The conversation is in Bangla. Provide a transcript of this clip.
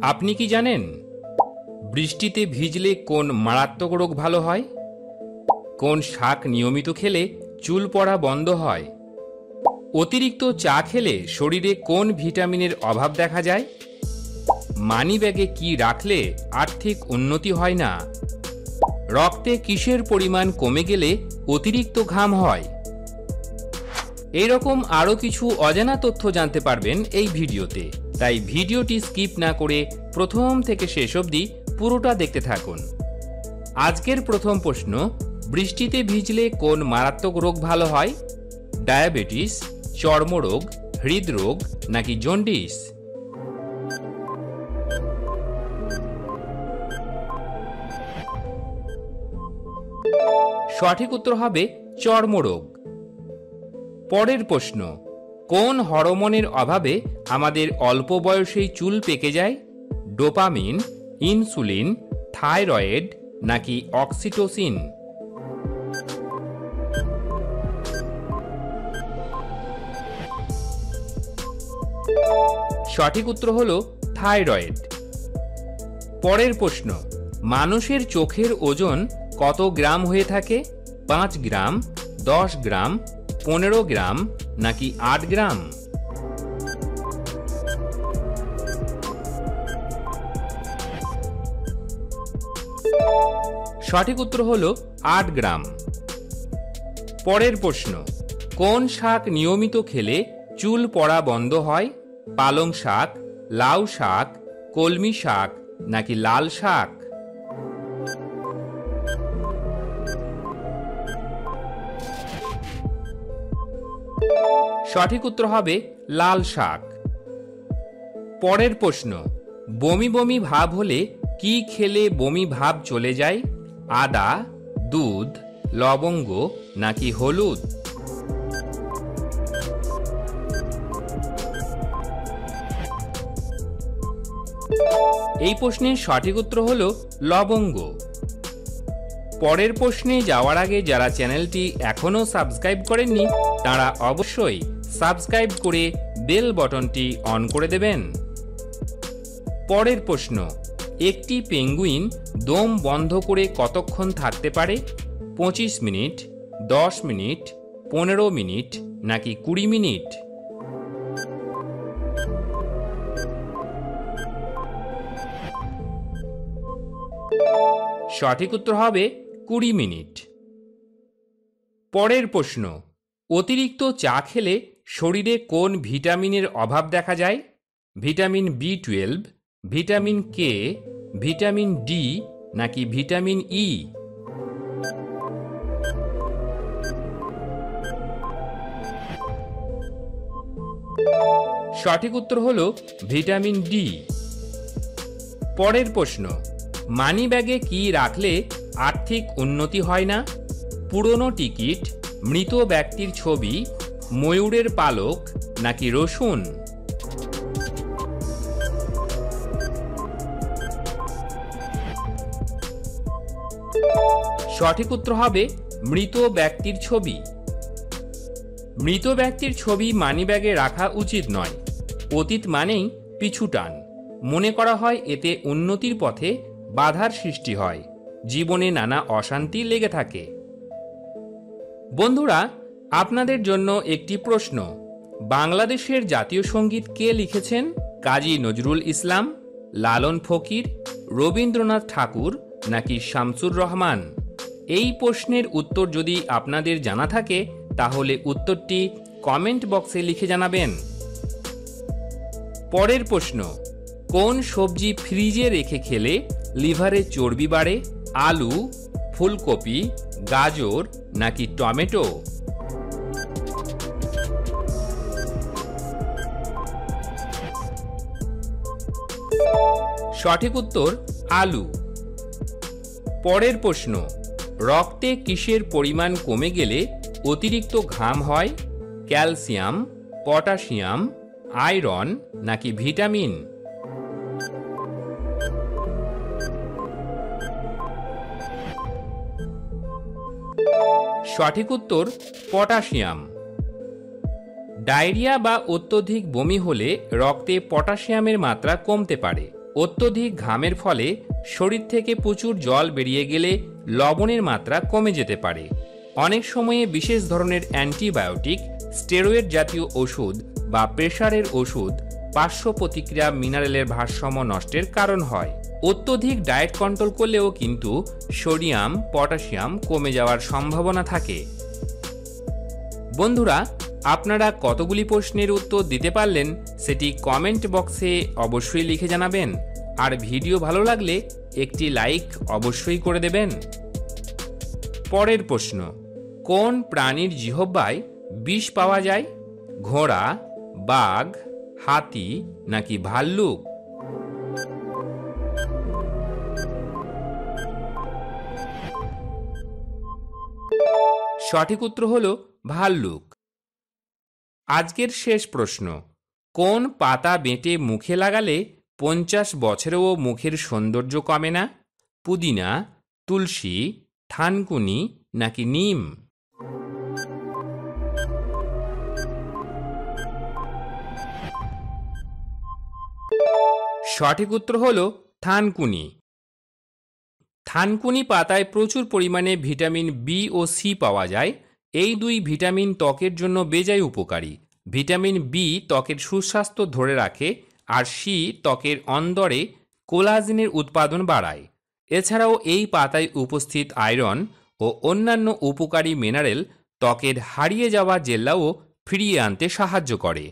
আপনি কি জানেন বৃষ্টিতে ভিজলে কোন মারাত্মক রোগ ভালো হয়? কোন শাক নিয়মিত খেলে চুল পড়া বন্ধ হয়? অতিরিক্ত চা খেলে শরীরে কোন ভিটামিনের অভাব দেখা যায়? মানিব্যাগে কি রাখলে আর্থিক উন্নতি হয় না? রক্তে কিসের পরিমাণ কমে গেলে অতিরিক্ত ঘাম হয়? এইরকম আরও কিছু অজানা তথ্য জানতে পারবেন এই ভিডিওতে, তাই ভিডিওটি স্কিপ না করে প্রথম থেকে শেষ অবধি পুরোটা দেখতে থাকুন। আজকের প্রথম প্রশ্ন, বৃষ্টিতে ভিজলে কোন মারাত্মক রোগ ভালো হয়? ডায়াবেটিস, চর্মরোগ, হৃদরোগ নাকি জন্ডিস? সঠিক উত্তর হবে চর্মরোগ। পরের প্রশ্ন, কোন হরমোনের অভাবে আমাদের অল্প বয়সেই চুল পেকে যায়? ডোপামিন, ইনসুলিন, থাইরয়েড নাকি অক্সিটোসিন? সঠিক উত্তর হলো থাইরয়েড। পরের প্রশ্ন, মানুষের চোখের ওজন কত গ্রাম হয়ে থাকে? 5 গ্রাম, 10 গ্রাম, 15 গ্রাম নাকি 8 গ্রাম? সঠিক উত্তর হলো 8 গ্রাম। পরের প্রশ্ন, কোন শাক নিয়মিত খেলে চুল পড়া বন্ধ হয়? পালং শাক, লাউ শাক, কলমি শাক নাকি লাল শাক? সঠিক উত্তর হবে লাল শাক। পরের প্রশ্ন, বমি বমি ভাব হলে কি খেলে বমি ভাব চলে যায়? আদা, দুধ, লবঙ্গ নাকি হলুদ? এই প্রশ্নের সঠিক উত্তর হলো লবঙ্গ। পরের প্রশ্নে যাওয়ার আগে যারা চ্যানেলটি এখনো সাবস্ক্রাইব করেননি তারা অবশ্যই সাবস্ক্রাইব করে বেল বাটনটি অন করে দেবেন। পরের প্রশ্ন, একটি পেঙ্গুইন দম বন্ধ করে কতক্ষণ থাকতে পারে? 25 মিনিট, 10 মিনিট, 15 মিনিট নাকি 20 মিনিট? সঠিক উত্তর হবে 20 মিনিট। পরের প্রশ্ন, অতিরিক্ত চা খেলে শরীরে কোন ভিটামিনের অভাব দেখা যায়? Vitamin B12, vitamin K, vitamin D নাকি ভিটামিন ই? সঠিক উত্তর হলো ভিটামিন ডি। পরের প্রশ্ন, মানিব্যাগে কি রাখলে আর্থিক উন্নতি হয় না? পুরনো টিকিট, মৃত ব্যক্তির ছবি, ময়ূরের পালক নাকি রসুন? সঠিক উত্তর হবে মৃত ব্যক্তির ছবি। মৃত ব্যক্তির ছবি মানিব্যাগে রাখা উচিত নয়। অতীত মানেই পিছু টান। মনে করা হয় এতে উন্নতির পথে বাধার সৃষ্টি হয়, জীবনে নানা অশান্তি লেগে থাকে। বন্ধুরা, আপনাদের জন্য একটি প্রশ্ন, বাংলাদেশের জাতীয় সঙ্গীত কে লিখেছেন? কাজী নজরুল ইসলাম, লালন ফকির, রবীন্দ্রনাথ ঠাকুর নাকি শামসুর রহমান? এই প্রশ্নের উত্তর যদি আপনাদের জানা থাকে তাহলে উত্তরটি কমেন্ট বক্সে লিখে জানাবেন। পরের প্রশ্ন, কোন সবজি ফ্রিজে রেখে খেলে লিভারে চর্বি বাড়ে? আলু, ফুলকপি, গাজর নাকি টমেটো? সঠিক উত্তর আলু। পরের প্রশ্ন, রক্তে কিসের পরিমাণ কমে গেলে অতিরিক্ত ঘাম হয়? ক্যালসিয়াম, পটাশিয়াম, আয়রন নাকি ভিটামিন? সঠিক উত্তর পটাশিয়াম। ডায়রিয়া বা অত্যধিক বমি হলে রক্তে পটাশিয়ামের মাত্রা কমতে পারে। অত্যধিক ঘামের ফলে শরীর থেকে প্রচুর জল বেরিয়ে গেলে লবণের মাত্রা কমে যেতে পারে। অনেক সময়ে বিশেষ ধরনের অ্যান্টিবায়োটিক, স্টেরয়েড জাতীয় ওষুধ বা প্রেশারের ওষুধ পার্শ্ব প্রতিক্রিয়া মিনারেলের ভারসাম্য নষ্টের কারণ হয়। অত্যধিক ডায়েট কন্ট্রোল করলেও কিন্তু সোডিয়াম, পটাশিয়াম কমে যাওয়ার সম্ভাবনা থাকে। বন্ধুরা, আপনারা কতগুলি প্রশ্নের উত্তর দিতে পারলেন সেটি কমেন্ট বক্সে অবশ্যই লিখে জানাবেন। আর ভিডিও ভালো লাগলে একটি লাইক অবশ্যই করে দেবেন। পরের প্রশ্ন, কোন প্রাণীর জিহ্বায় বিষ পাওয়া যায়? ঘোড়া, বাঘ, হাতি নাকি ভাল্লুক? সঠিক উত্তর হল ভাল্লুক। আজকের শেষ প্রশ্ন, কোন পাতা বেটে মুখে লাগালে 50 বছরেও মুখের সৌন্দর্য কমে না? পুদিনা, তুলসী, থানকুনি নাকি নিম? সঠিক উত্তর হল থানকুনি। থানকুনি পাতায় প্রচুর পরিমাণে ভিটামিন বি ও সি পাওয়া যায়। এই দুই ভিটামিন ত্বকের জন্য বেজায় উপকারী। ভিটামিন বি ত্বকের সুস্বাস্থ্য ধরে রাখে, আর সি ত্বকের অন্দরে কোলাজেনের উৎপাদন বাড়ায়। এছাড়াও এই পাতায় উপস্থিত আয়রন ও অন্যান্য উপকারী মিনারেল ত্বকের হারিয়ে যাওয়া জেল্লাও ফিরিয়ে আনতে সাহায্য করে।